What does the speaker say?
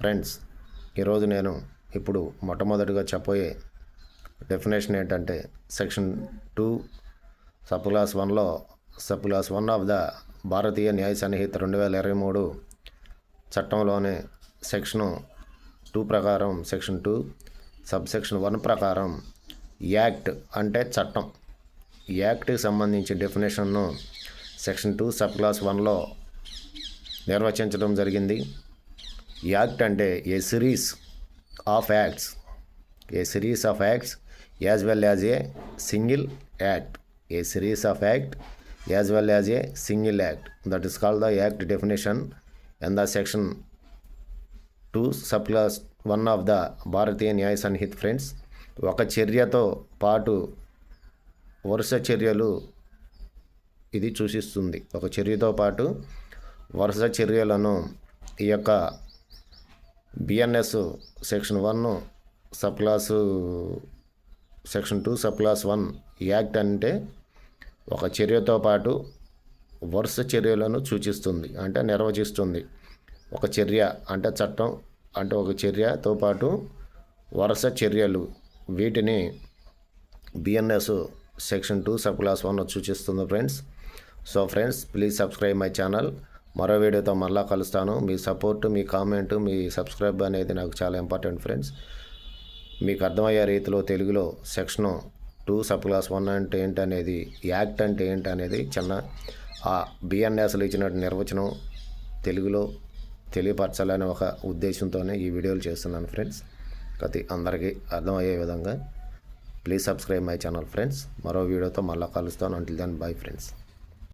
Friends, ఈరోజు నేను ఇప్పుడు మొట్టమొదటిగా చెప్పబోయే డెఫినేషన్ ఏంటంటే సెక్షన్ 2 సబ్ క్లాస్ 1లో sub class 1 of the Bharatiya Nyaya Sanhita 2023 చట్టంలోని సెక్షన్ 2 ప్రకారం సెక్షన్ 2 సబ్ సెక్షన్ 1 ప్రకారం యాక్ట్ అంటే చట్టం, యాక్ట్కి సంబంధించి డెఫినేషన్ను సెక్షన్ 2 సబ్ క్లాస్ 1లో నిర్వచించడం జరిగింది. యాక్ట్ అంటే a series of acts as well as a single act, a series of act as well as a single act, that is called the act definition in the section 2 sub class 1 of the Bharatiya Nyaya Sanhita. Friends, ఒక చర్యతో పాటు వరుస చర్యలు ఇది సూచిస్తుంది. ఒక చర్యతో పాటు వరుస చర్యలను ఈ యొక్క BNS section 1 sub class section 2 sub class 1 act అంటే ఒక చర్యతో పాటు వరుస చర్యలను సూచిస్తుంది, అంటే నిర్వచిస్తుంది. ఒక చర్య అంటే చట్టం, అంటే ఒక చర్యతో పాటు వరుస చర్యలు, వీటిని బిఎన్ఎస్ సెక్షన్ 2 సబ్ క్లాస్ 1 సూచిస్తుంది. Friends, so friends, please subscribe my channel. మరో వీడియోతో మళ్ళా కలుస్తాను. మీ సపోర్టు, మీ కామెంటు, మీ సబ్స్క్రైబ్ అనేది నాకు చాలా ఇంపార్టెంట్. ఫ్రెండ్స్, మీకు అర్థమయ్యే రీతిలో తెలుగులో సెక్షన్ 2 సబ్ క్లాస్ 1 అంటే ఏంటనేది, యాక్ట్ అంటే ఏంటనేది చిన్న ఆ బిఎన్ఎస్లో ఇచ్చిన నిర్వచనం తెలుగులో తెలియపరచాలనే ఒక ఉద్దేశంతోనే ఈ వీడియోలు చేస్తున్నాను. ఫ్రెండ్స్, అందరికీ అర్థమయ్యే విధంగా please subscribe my channel. Friends, మరో వీడియోతో మళ్ళీ కలుస్తాను. Until then bye friends.